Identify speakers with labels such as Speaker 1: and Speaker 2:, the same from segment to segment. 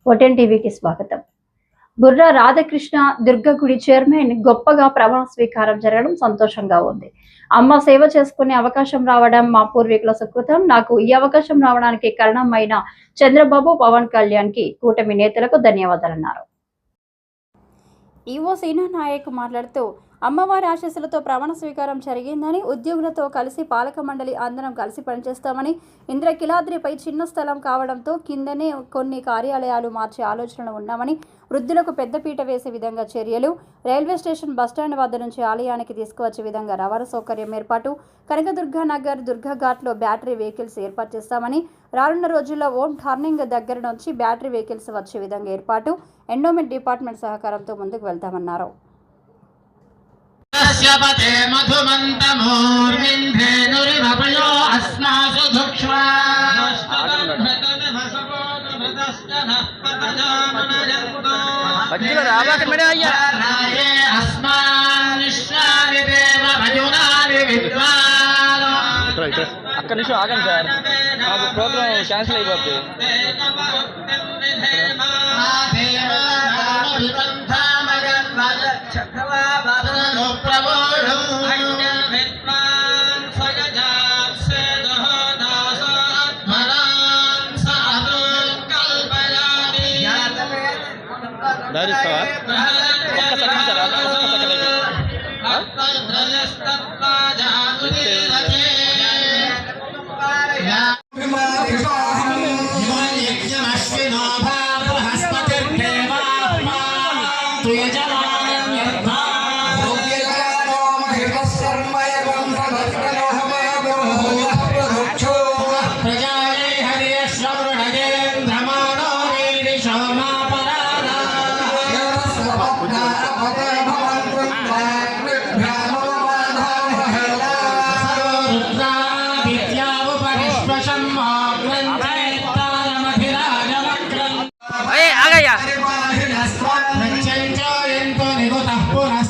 Speaker 1: OTN టీవీకి స్వాగతం. Borra Radhakrishna దుర్గగుడి chairman గొప్పగా ప్రమాణ స్వీకారం జరగడం సంతోషంగా ఉంది. అమ్మ సేవ చేసుకునే అవకాశం రావడం మా పూర్వీకుల సుకృతం. నాకు ఈ అవకాశం రావడానికి కారణమైన చంద్రబాబు, పవన్ కళ్యాణ్ కి కూటమి నేతలకు ధన్యవాదాలన్నారు. ఈవో సీనా నాయక్ మాట్లాడుతూ అమ్మవారి ఆశీస్సులతో ప్రమాణ స్వీకారం జరిగిందని, ఉద్యోగులతో కలిసి పాలక మండలి అందరం కలిసి పనిచేస్తామని, ఇంద్రకిలాద్రిపై చిన్న స్థలం కావడంతో కిందనే కొన్ని కార్యాలయాలు మార్చే ఆలోచనలు ఉన్నామని, వృద్ధులకు పెద్దపీట వేసే విధంగా చర్యలు, రైల్వే స్టేషన్ బస్టాండ్ వద్ద నుంచి ఆలయానికి తీసుకువచ్చే విధంగా రవాణా సౌకర్యం ఏర్పాటు, కనకదుర్గ నగర్ దుర్గాఘాట్లో బ్యాటరీ వెహికల్స్ ఏర్పాటు చేస్తామని, రానున్న రోజుల్లో ఓం టర్నింగ్ దగ్గర నుంచి బ్యాటరీ వెహికల్స్ వచ్చే విధంగా ఏర్పాటు, ఎండోమెంట్ డిపార్ట్మెంట్ సహకారంతో ముందుకు వెళ్తామన్నారు.
Speaker 2: అక్కడ నుంచి ఆగండి సార్, మాకు ప్రోగ్రామ్ క్యాన్సిల్ అయిపోతుంది.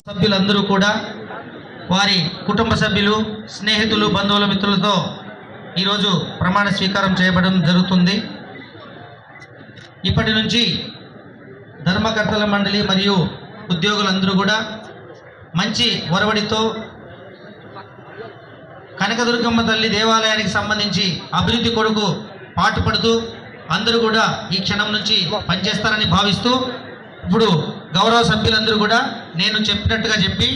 Speaker 3: సభ్యులందరూ కూడా వారి కుటుంబ సభ్యులు, స్నేహితులు, బంధువుల, మిత్రులతో ఈరోజు ప్రమాణ స్వీకారం చేయబడడం జరుగుతుంది. ఇప్పటి నుంచి ధర్మకర్తల మండలి మరియు ఉద్యోగులందరూ కూడా మంచి ఒరవడితో కనకదుర్గమ్మ తల్లి దేవాలయానికి సంబంధించి అభివృద్ధి కొరకు పాటుపడుతూ అందరూ కూడా ఈ క్షణం నుంచి పనిచేస్తారని భావిస్తూ, ఇప్పుడు గౌరవ సభ్యులందరూ కూడా నేను చెప్పినట్టుగా చెప్పి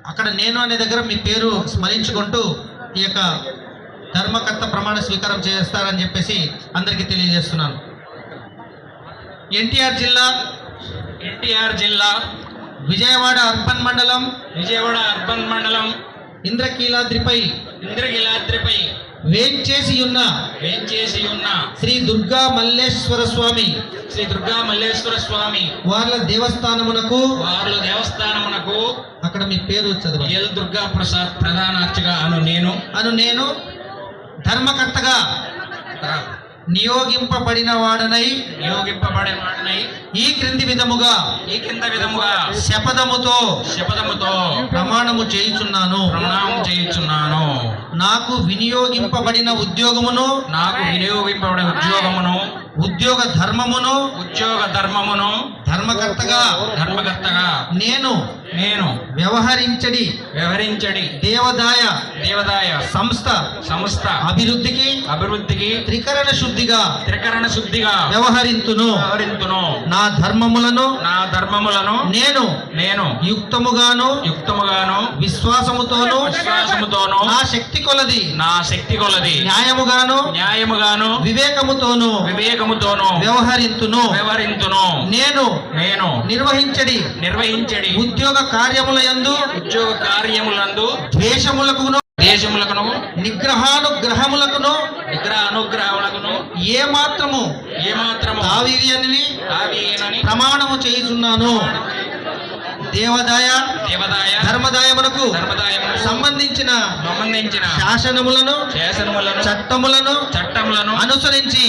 Speaker 3: అక్కడ నేను అనే దగ్గర మీ పేరు స్మరించుకుంటూ ఈ యొక్క ధర్మకర్త ప్రమాణ స్వీకారం చేస్తారని చెప్పేసి అందరికీ తెలియజేస్తున్నాను. ఎన్టీఆర్ జిల్లా విజయవాడ అర్బన్ మండలం ఇంద్రకీలాద్రిపై వేంచేసి ఉన్న శ్రీ దుర్గా మల్లేశ్వర స్వామి వార్ల దేవస్థానమునకు అక్కడ మీ పేరు చదువు
Speaker 4: ఎల్ దుర్గా ప్రసాద్ ప్రధాన అర్చగా అను నేను
Speaker 3: ధర్మకర్తగా నియోగింపబడిన వాడనై ఈ క్రింది విధముగా శపథముతో ప్రమాణము చేయుచున్నాను. నాకు వినియోగింపబడిన ఉద్యోగమును ఉద్యోగ ధర్మమును ధర్మకర్తగా నేను వ్యవహరించడి దేవదాయ సంస్థ అభివృద్ధికి త్రికరణ శుద్ధిగా వ్యవహరింతును. నా ధర్మములను నేను యుక్తముగాను విశ్వాసముతోను నా శక్తి కొలది న్యాయముగాను వివేకముతోను వ్యవహరింతును. నేను నిర్వహించడి ఉద్యోగ కార్యములందు ద్వేషములకును నిగ్రహానుగ్రహములకును ఏ మాత్రము ప్రమాణము చేయుచున్నాను. దేవదాయ ధర్మదాయమునకు సంబంధించిన శాసనములను చట్టములను అనుసరించి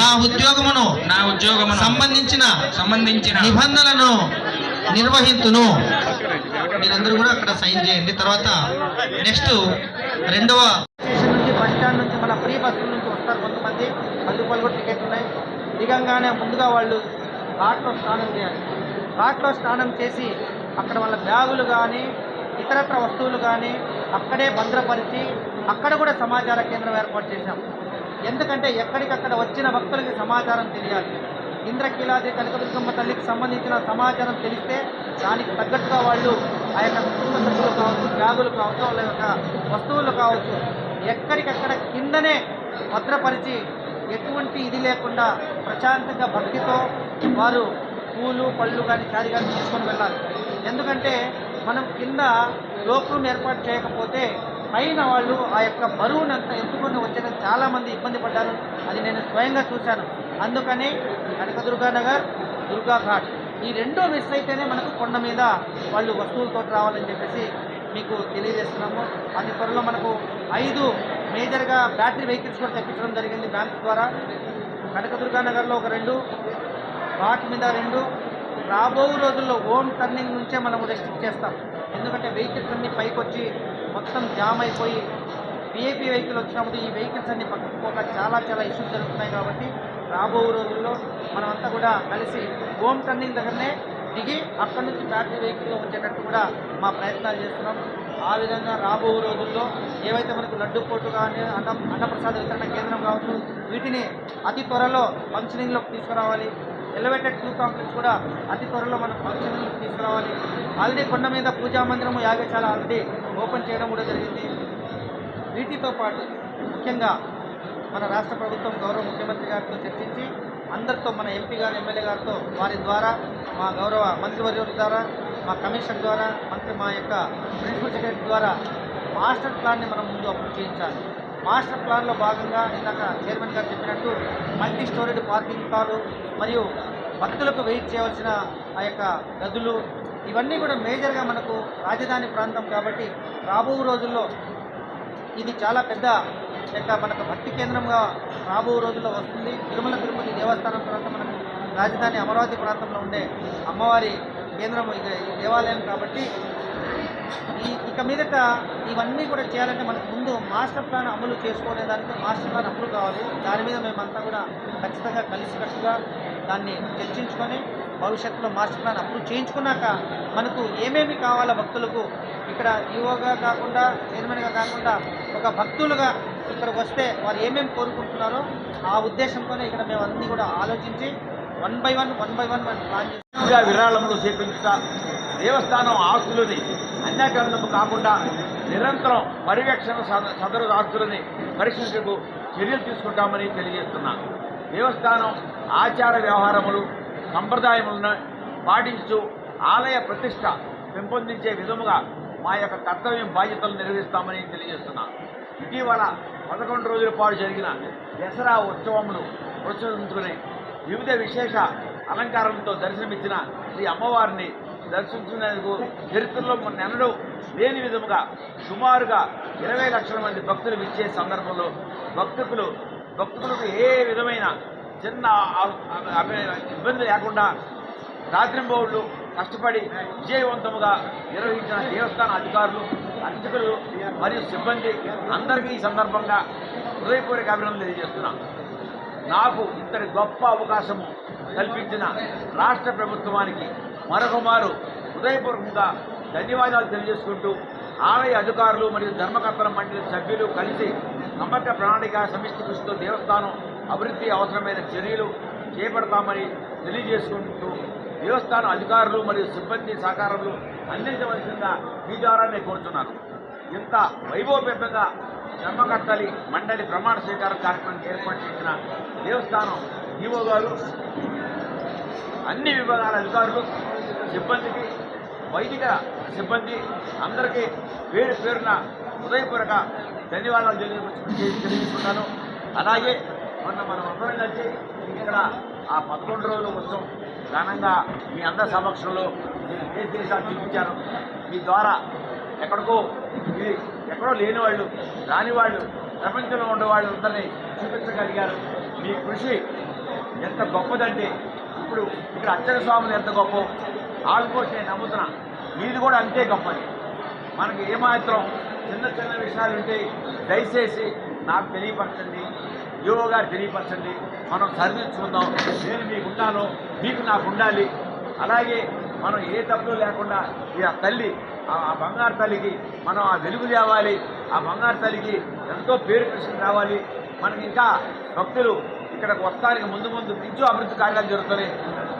Speaker 3: నా ఉద్యోగమును సంబంధించిన నిబంధనలను నిర్వహింతును. మీరందరూ కూడా అక్కడ సైన్ చేయండి. తర్వాత నెక్స్ట్ రెండవ
Speaker 5: స్టేషన్ నుంచి బస్ స్టాండ్ నుంచి మన ఫ్రీ బస్సుల నుంచి వస్తారు కొంతమంది, 10 రూపాయలు కూడా టికెట్ ఉన్నాయి. దిగంగానే ముందుగా వాళ్ళు ఘాట్లో స్నానం చేయాలి. ఘాట్లో స్నానం చేసి అక్కడ వాళ్ళ బ్యాగులు కానీ ఇతరత్ర వస్తువులు కానీ అక్కడే భద్రపరిచి అక్కడ కూడా సమాచార కేంద్రం ఏర్పాటు చేశాం. ఎందుకంటే ఎక్కడికక్కడ వచ్చిన భక్తులకి సమాచారం తెలియాలి. ఇంద్రకీలాద్రి కనకదుర్గమ్మ తల్లికి సంబంధించిన సమాచారం తెలిస్తే దానికి తగ్గట్టుగా వాళ్ళు ఆ యొక్క కుటుంబ సభ్యులు కావచ్చు, బ్యాగులు కావచ్చు, వాళ్ళ యొక్క వస్తువులు కావచ్చు ఎక్కడికక్కడ కిందనే భద్రపరిచి ఎటువంటి ఇది లేకుండా ప్రశాంతంగా భక్తితో వారు పూలు పళ్ళు కానీ చారి కానీ తీసుకొని వెళ్ళాలి. ఎందుకంటే మనం కింద లోపం ఏర్పాటు చేయకపోతే పైన వాళ్ళు ఆ యొక్క బరువునంతా ఎత్తుకొని వచ్చేది చాలామంది ఇబ్బంది పడ్డారు. అది నేను స్వయంగా చూశాను. అందుకని కనకదుర్గానగర్, దుర్గాఘాట్ ఈ రెండో మిస్ అయితేనే మనకు కొండ మీద వాళ్ళు వస్తువులతో రావాలని చెప్పేసి మీకు తెలియజేస్తున్నాము. అతి త్వరలో మనకు 5 మేజర్గా బ్యాటరీ వెహికల్స్ కూడా తెప్పించడం జరిగింది బ్యాంక్ ద్వారా. కనకదుర్గానగర్లో ఒక 2, ఘాట్ మీద 2. రాబో రోజుల్లో ఓమ్ టర్నింగ్ నుంచే మనము రెస్ట్రిక్ట్ చేస్తాం. ఎందుకంటే వెహికల్స్ అన్నీ పైకి వచ్చి మొత్తం జామ్ అయిపోయి విఐపీ వెహికల్ వచ్చినప్పుడు ఈ వెహికల్స్ అన్నీ పక్కకు పోక చాలా ఇష్యూస్ జరుగుతున్నాయి. కాబట్టి రాబో రోజుల్లో మనమంతా కూడా కలిసి ఓమ్ టర్నింగ్ దగ్గరనే దిగి అక్కడి నుంచి బ్యాటరీ వెహికల్లో వచ్చేటట్టు కూడా మా ప్రయత్నాలు చేస్తున్నాం. ఆ విధంగా రాబో రోజుల్లో ఏవైతే మనకు లడ్డు పోటు కానీ అన్నప్రసాద వితరణ కేంద్రం కావచ్చు వీటిని అతి త్వరలో ఫంక్షనింగ్లోకి తీసుకురావాలి. ఎలివేటెడ్ క్యూ కాంప్లెక్స్ కూడా అతి త్వరలో మనం ఫంక్షనింగ్లోకి తీసుకురావాలి. ఆల్రెడీ కొండ మీద పూజా మందిరము, యాగశాల ఆల్రెడీ ఓపెన్ చేయడం కూడా జరిగింది. వీటితో పాటు ముఖ్యంగా మన రాష్ట్ర ప్రభుత్వం గౌరవ ముఖ్యమంత్రి గారితో చర్చించి అందరితో మన ఎంపీ గారు, ఎమ్మెల్యే గారితో వారి ద్వారా మా గౌరవ మంత్రివర్యుల ద్వారా, మా కమిషన్ ద్వారా, మా యొక్క ప్రిన్సిపల్ సెక్రటరీ ద్వారా మాస్టర్ ప్లాన్ని మనం ముందు అప్రూవ్ చేయించాలి. మాస్టర్ ప్లాన్లో భాగంగా ఇందాక చైర్మన్ గారు చెప్పినట్టు మల్టీ స్టోరేడ్ పార్కింగ్ హాలు మరియు భక్తులకు వెయిట్ చేయవలసిన ఆ యొక్క గదులు ఇవన్నీ కూడా మేజర్గా మనకు రాజధాని ప్రాంతం కాబట్టి రాబో రోజుల్లో ఇది చాలా పెద్ద మనకు భక్తి కేంద్రంగా రాబో రోజుల్లో వస్తుంది. తిరుమల తిరుపతి దేవస్థానం తర్వాత మనకు రాజధాని అమరావతి ప్రాంతంలో ఉండే అమ్మవారి కేంద్రం ఈ దేవాలయం కాబట్టి ఇక మీదట ఇవన్నీ కూడా చేయాలంటే మనకు ముందు మాస్టర్ ప్లాన్ అమలు చేసుకునేదానికి మాస్టర్ ప్లాన్ అమలు కావాలి. దాని మీద మేమంతా కూడా ఖచ్చితంగా కలిసికట్టుగా దాన్ని చర్చించుకొని భవిష్యత్తులో మాస్టర్ ప్లాన్ అప్రూవ్ చేయించుకున్నాక మనకు ఏమేమి కావాలో భక్తులకు ఇక్కడ ఈవోగా కాకుండా చైర్మన్గా కాకుండా ఒక భక్తులుగా ఇక్కడికి వస్తే వారు ఏమేమి కోరుకుంటున్నారో ఆ ఉద్దేశంతోనే ఇక్కడ మేము అన్నీ కూడా ఆలోచించి 1 by 1 ప్లాన్ చేసి
Speaker 6: విరాళములు సేకరించుట, దేవస్థానం ఆస్తులని అన్యాక్రాంతము కాకుండా నిరంతరం పర్యవేక్షణ సదరు ఆస్తులని పరిశీలించకు చర్యలు తీసుకుంటామని తెలియజేస్తున్నాను. దేవస్థానం ఆచార వ్యవహారములు సంప్రదాయములను పాటించు ఆలయ ప్రతిష్ట పెంపొందించే విధముగా మా యొక్క కర్తవ్యం బాధ్యతలు నిర్వహిస్తామని తెలియజేస్తున్నాను. ఇటీవల 11 రోజుల పాటు జరిగిన దసరా ఉత్సవములు ప్రోత్సహించుకుని వివిధ విశేష అలంకారంతో దర్శనమిచ్చిన శ్రీ అమ్మవారిని దర్శించుకునేందుకు చరిత్రలో నెనడు లేని విధముగా సుమారుగా 20 లక్షల మంది భక్తులు విచ్చే సందర్భంలో భక్తులకు ఏ విధమైన చిన్న ఇబ్బంది లేకుండా రాత్రింబౌళ్ళు కష్టపడి విజయవంతముగా నిర్వహించిన దేవస్థాన అధికారులు, అర్చకులు మరియు సిబ్బంది అందరికీ ఈ సందర్భంగా హృదయపూర్వక అభినందనలు తెలియజేస్తున్నాను. నాకు ఇంతటి గొప్ప అవకాశము కల్పించిన రాష్ట్ర ప్రభుత్వానికి మరొకమారు హృదయపూర్వకంగా ధన్యవాదాలు తెలియజేసుకుంటూ ఆలయ అధికారులు మరియు ధర్మకర్తల మండలి సభ్యులు కలిసి సమగ్ర ప్రణాళిక సమిష్టి కృషితో దేవస్థానం అభివృద్ధి అవసరమైన చర్యలు చేపడతామని తెలియజేసుకుంటూ దేవస్థానం అధికారులు మరియు సిబ్బంది సహకారాలు అందించవలసిందిగా మీ ద్వారా నేను కోరుతున్నాను. ఇంత వైభవపేతంగా ధర్మకర్తలి మండలి ప్రమాణ స్వీకార కార్యక్రమం ఏర్పాటు చేసిన దేవస్థానం ఈవో గారు, అన్ని విభాగాల అధికారులు, సిబ్బందికి, వైదిక సిబ్బంది అందరికీ పేరున హృదయపూర్వక ధన్యవాదాలు తెలియజేసుకుంటాను. అలాగే మనం అందరం కలిసి ఇక్కడ ఆ 11 రోజుల ఉత్సవం ఘనంగా మీ అందరి సమక్షంలో నేను దేశాలు చూపించాను. మీ ద్వారా ఎక్కడో లేని వాళ్ళు, రాని వాళ్ళు, ప్రపంచంలో ఉండేవాళ్ళు అందరినీ చూపించగలిగారు. మీ కృషి ఎంత గొప్పదంటే ఇప్పుడు ఇక్కడ అర్చక స్వాములు ఎంత గొప్ప ఆల్మోస్ట్ నేను నమ్ముతున్నా మీది కూడా అంతే గొప్పది. మనకి ఏమాత్రం చిన్న విషయాలు ఉంటే దయచేసి నాకు తెలియపరచండి. యువ గారు తెలియపరచండి, మనం సరిదిద్దుకుందాం. నేను మీకు ఉంటాను, మీకు నాకు ఉండాలి. అలాగే మనం ఏ తప్పులు లేకుండా ఈ ఆ తల్లి, ఆ బంగారు తల్లికి మనం ఆ వెలుగు తేవాలి. ఆ బంగారు తల్లికి ఎంతో పేరు ప్రశ్న రావాలి. మనకి ఇంకా భక్తులు ఇక్కడికి వస్తానికి ముందు ఇంచు అభివృద్ధి కార్యాలు జరుగుతున్నాయి.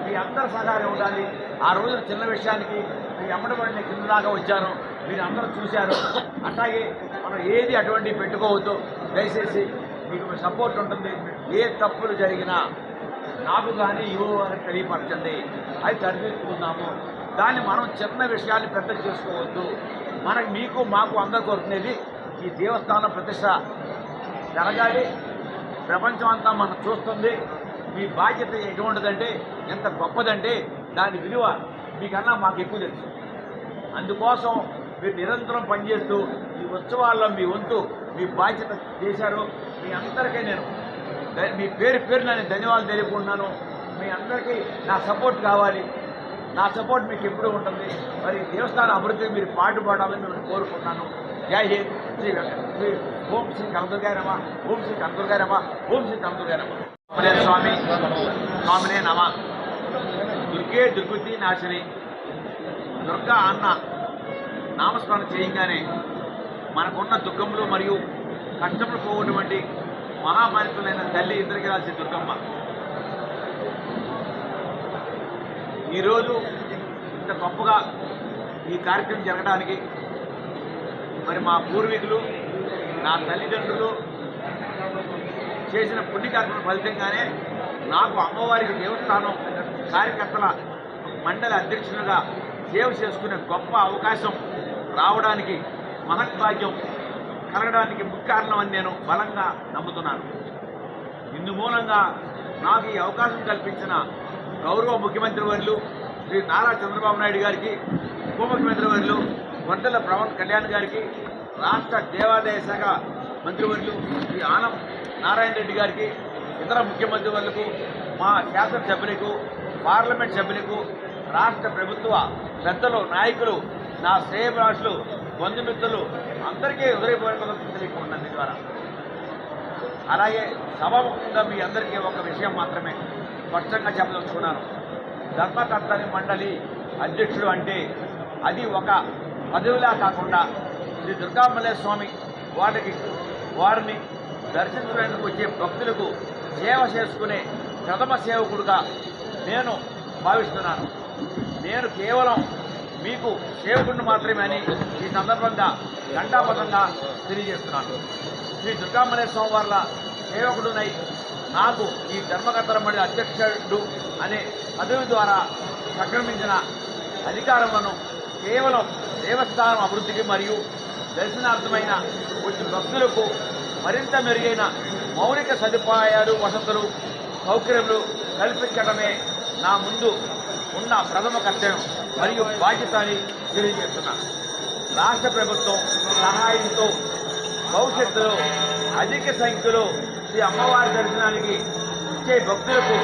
Speaker 6: మీ అందరి సహకారం ఉండాలి. ఆ రోజు చిన్న విషయానికి మీ అమ్మడబడిన కింద దాకా వచ్చాను, మీరు అందరూ చూశారు. అట్లాగే మనం ఏది అటువంటివి పెట్టుకోవద్దు. దయచేసి మీకు సపోర్ట్ ఉంటుంది. ఏ తప్పులు జరిగినా నాకు కానీ యువ వారికి తెలియపరచండి, అది సరిదిద్దుకుందాము. దాన్ని మనం చిన్న విషయాన్ని పెద్ద చేసుకోవద్దు. మనకి మీకు మాకు అందరు కోరుకునేది ఈ దేవస్థానం ప్రతిష్ట జరగాలి. ప్రపంచం అంతా మనం చూస్తుంది. మీ బాధ్యత ఎటువంటిదంటే, ఎంత గొప్పదంటే దాని విలువ మీకన్నా మాకు ఎక్కువ తెలుసు. అందుకోసం మీరు నిరంతరం పనిచేస్తూ ఈ ఉత్సవాల్లో మీ వంతు మీ బాధ్యత చేశారు. మీ అందరికీ నేను మీ పేరున నేను ధన్యవాదాలు తెలుపుకుంటున్నాను. మీ అందరికీ నా సపోర్ట్ కావాలి. నా సపోర్ట్ మీకు ఎప్పుడూ ఉంటుంది. మరి దేవస్థాన అభివృద్ధికి మీరు పాటుపడాలని నేను కోరుకుంటున్నాను. జై హింద్. శ్రీ ఓం శ్రీ కనకదుర్గాయ నమః, ఓం శ్రీ కనకదుర్గాయ నమః, ఓం శ్రీ కనకదుర్గాయ నమః. స్వామి స్వామినే నమః. దుర్గే దుర్గుతి నాశిని దుర్గా అన్న నామస్మరణ చేయంగానే మనకున్న దుఃఖములు మరియు కష్టములు పోగొటువంటి మహామానితులైన తల్లి ఇంద్రగిరాల్సి దుర్గమ్మ ఈరోజు ఇంత గొప్పగా ఈ కార్యక్రమం జరగడానికి మరి మా పూర్వీకులు, నా తల్లిదండ్రులు చేసిన పుణ్యకర్మల ఫలితంగానే నాకు అమ్మవారికి దేవస్థానం కార్యకర్తల మండలి అధ్యక్షునిగా సేవ చేసుకునే గొప్ప అవకాశం రావడానికి, మహద్భాగ్యం కలగడానికి ముఖ్య కారణం అని నేను బలంగా నమ్ముతున్నాను. ఇందుమూలంగా నాకు ఈ అవకాశం కల్పించిన గౌరవ ముఖ్యమంత్రి వర్యులు శ్రీ నారా చంద్రబాబు నాయుడు గారికి, ఉప ముఖ్యమంత్రి వర్యులు వంటల పవన్ కళ్యాణ్ గారికి, రాష్ట్ర దేవాదాయ శాఖ మంత్రివర్యులు శ్రీ ఆనం నారాయణ రెడ్డి గారికి, ఇతర ముఖ్యమంత్రి వర్యులకు, మా శాసనసభ్యులకు, పార్లమెంట్ సభ్యులకు, రాష్ట్ర ప్రభుత్వ పెద్దలు, నాయకులు, నా శ్రేయభిలాషులు, బంధుమిత్రులు అందరికీ హృదయపూర్వకంగా తెలియకుంటున్నాను ద్వారా. అలాగే సభాముఖంగా మీ అందరికీ ఒక విషయం మాత్రమే స్పష్టంగా చెప్పదలుచుకున్నాను. ధర్మకర్తని మండలి అధ్యక్షుడు అంటే అది ఒక పదవిలా కాకుండా శ్రీ దుర్గామల్లేశ్వర స్వామి వారిని దర్శించడానికి వచ్చే భక్తులకు సేవ చేసుకునే ప్రథమ సేవకుడుగా నేను భావిస్తున్నాను. నేను కేవలం మీకు సేవకుడిని మాత్రమే అని ఈ సందర్భంగా ఘంటాపథంగా తెలియజేస్తున్నాను. శ్రీ దుర్గామల్లేశ్వర స్వామి వార్ల సేవకుడునై నాకు ఈ ధర్మకర్తల మండలి అధ్యక్షుడు అనే పదవి ద్వారా సంక్రమించిన అధికారములను కేవలం దేవస్థానం అభివృద్ధికి మరియు దర్శనార్థమైన వచ్చి భక్తులకు మరింత మెరుగైన మౌలిక సదుపాయాలు, వసతులు, సౌకర్యములు కల్పించడమే నా ముందు ఉన్న ప్రథమ కర్తవ్యం మరియు బాధ్యత అని తెలియజేస్తున్నాను. రాష్ట్ర ప్రభుత్వం సహాయంతో భవిష్యత్తులో అధిక సంఖ్యలో ఈ అమ్మవారి దర్శనానికి ఇచ్చే భక్తులకు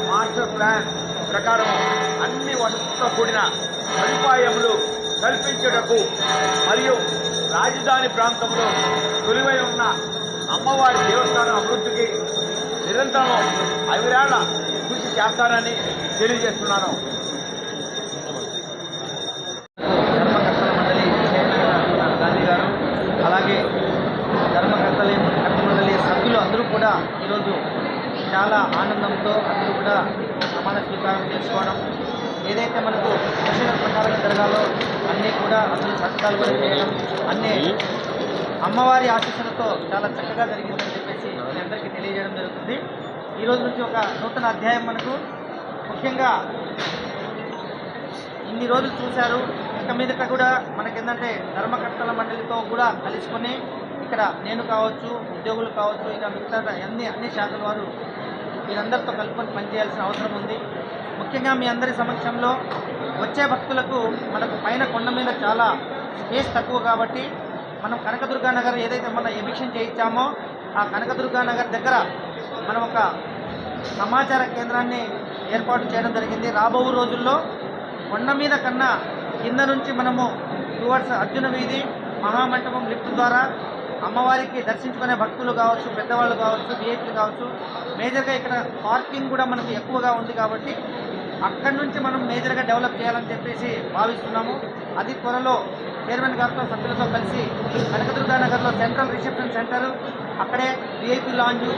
Speaker 6: మాస్టర్ ప్లాన్ ప్రకారం అన్ని వసతులతో కూడిన సదుపాయములు కల్పించుటకు మరియు రాజధాని ప్రాంతంలో తొలివై ఉన్న అమ్మవారి దేవస్థానం అభివృద్ధికి నిరంతరం అవిరాళ కృషి చేస్తానని తెలియజేస్తున్నాను.
Speaker 5: ధర్మకర్తల మండలి చైర్మన్ గాంధీ గారు, అలాగే ధర్మకర్తల మండలి సభ్యులు అందరూ కూడా ఈరోజు చాలా ఆనందంతో అందరూ కూడా ప్రమాణ స్వీకారం చేసుకోవడం, ఏదైతే మనకు ప్రొసీజర్ ప్రకారం జరగాలో అన్నీ కూడా అందరూ సంతకాలు కూడా చేయడం, అన్నీ అమ్మవారి ఆశీస్సులతో చాలా చక్కగా జరిగిందని చెప్పేసి మీ అందరికీ తెలియజేయడం జరుగుతుంది. ఈరోజు నుంచి ఒక నూతన అధ్యాయం మనకు, ముఖ్యంగా ఇన్ని రోజులు చూశారు. ఇక మీదట కూడా మనకేంటంటే ధర్మకర్తల మండలితో కూడా కలుసుకొని ఇక్కడ నేను కావచ్చు, ఉద్యోగులు కావచ్చు, ఇక మిగతా అన్ని శాఖల వారు వీరందరితో కలుపుకొని పనిచేయాల్సిన అవసరం ఉంది. ముఖ్యంగా మీ అందరి సమక్షంలో వచ్చే భక్తులకు మనకు పైన కొండ మీద చాలా స్పేస్ తక్కువ కాబట్టి మనం కనకదుర్గా నగర్ ఏదైతే మనం ఎవిక్షన్ చేయించామో ఆ కనకదుర్గా నగర్ దగ్గర మనం ఒక సమాచార కేంద్రాన్ని ఏర్పాటు చేయడం జరిగింది. రాబో రోజుల్లో కొండ మీద కన్నా కింద నుంచి మనము టువర్డ్స్ అర్జున వీధి మహామంటపం లిఫ్ట్ ద్వారా అమ్మవారికి దర్శించుకునే భక్తులు కావచ్చు, పెద్దవాళ్ళు కావచ్చు, విఐపీలు కావచ్చు. మేజర్గా ఇక్కడ పార్కింగ్ కూడా మనకు ఎక్కువగా ఉంది కాబట్టి అక్కడి నుంచి మనం మేజర్గా డెవలప్ చేయాలని చెప్పేసి భావిస్తున్నాము. అది త్వరలో చైర్మన్ గారితో సభ్యులతో కలిసి కనకదుర్గా నగర్లో సెంట్రల్ రిసెప్షన్ సెంటర్, అక్కడే విఐపీ లాంజు,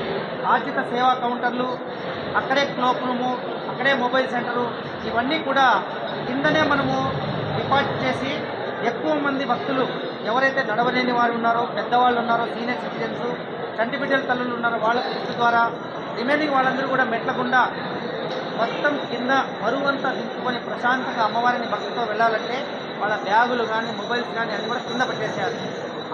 Speaker 5: ఆర్జిత సేవా కౌంటర్లు, అక్కడే క్లోక్ రూము, అక్కడే మొబైల్ సెంటరు, ఇవన్నీ కూడా కిందనే మనము డిపాజిట్ చేసి ఎక్కువ మంది భక్తులు ఎవరైతే నడవలేని వారు ఉన్నారో, పెద్దవాళ్ళు ఉన్నారో, సీనియర్ సిటిజన్స్, చంటిబిడ్డల తల్లులు ఉన్నారో వాళ్ళ దృష్టి ద్వారా రిమైనింగ్ వాళ్ళందరూ కూడా మెట్లకుండా మొత్తం కింద బరువంతా దించుకొని ప్రశాంతంగా అమ్మవారిని భక్తితో వెళ్ళాలంటే వాళ్ళ బ్యాగులు కానీ మొబైల్స్ కానీ అన్నీ కూడా కింద పెట్టేసేయాలి.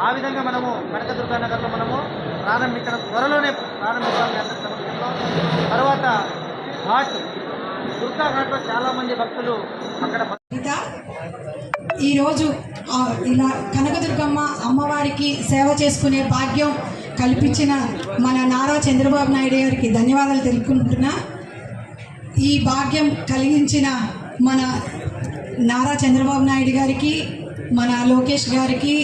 Speaker 5: ఆ విధంగా మనము కనకదుర్గా నగర్లో మనము ప్రారంభించడం త్వరలోనే ప్రారంభిస్తాం అందరి సమక్షంలో. తర్వాత ఘాట్, దుర్గా ఘాట్లో చాలామంది భక్తులు అక్కడ
Speaker 7: ఈరోజు ఇలా కనకదుర్గమ్మ అమ్మవారికి సేవ చేసుకునే భాగ్యం కల్పించిన మన నారా చంద్రబాబు నాయుడు గారికి ధన్యవాదాలు తెలుపుకుంటున్నా. ఈ భాగ్యం కలిగించిన మన నారా చంద్రబాబు నాయుడు గారికి, మన లోకేష్ గారికి,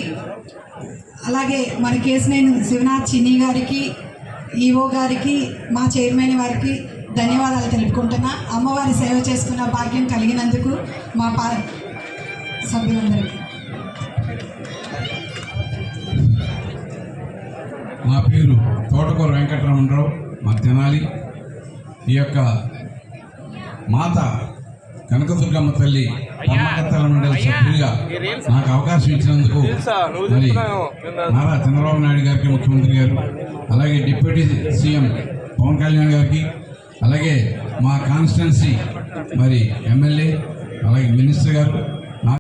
Speaker 7: అలాగే మన కేసినేని శివనాథ్ చిన్ని గారికి, ఈఓ గారికి, మా చైర్మన్ వారికి ధన్యవాదాలు తెలుపుకుంటున్నా. అమ్మవారి సేవ చేసుకున్న భాగ్యం కలిగినందుకు మా సభ్యులందరికీ.
Speaker 8: నా పేరు తోటకూర వెంకటరమణరావు, మా తెనాలి. ఈ యొక్క మాత కనకదుర్గమ్మ తల్లి పరమకర్తల మండలి సభ్యులుగా నాకు అవకాశం ఇచ్చినందుకు మరి నారా చంద్రబాబు నాయుడు గారికి, ముఖ్యమంత్రి గారు, అలాగే డిప్యూటీ సీఎం పవన్ కళ్యాణ్ గారికి, అలాగే మా కాన్స్టిట్యున్సీ మరి ఎమ్మెల్యే, అలాగే మినిస్టర్ గారు,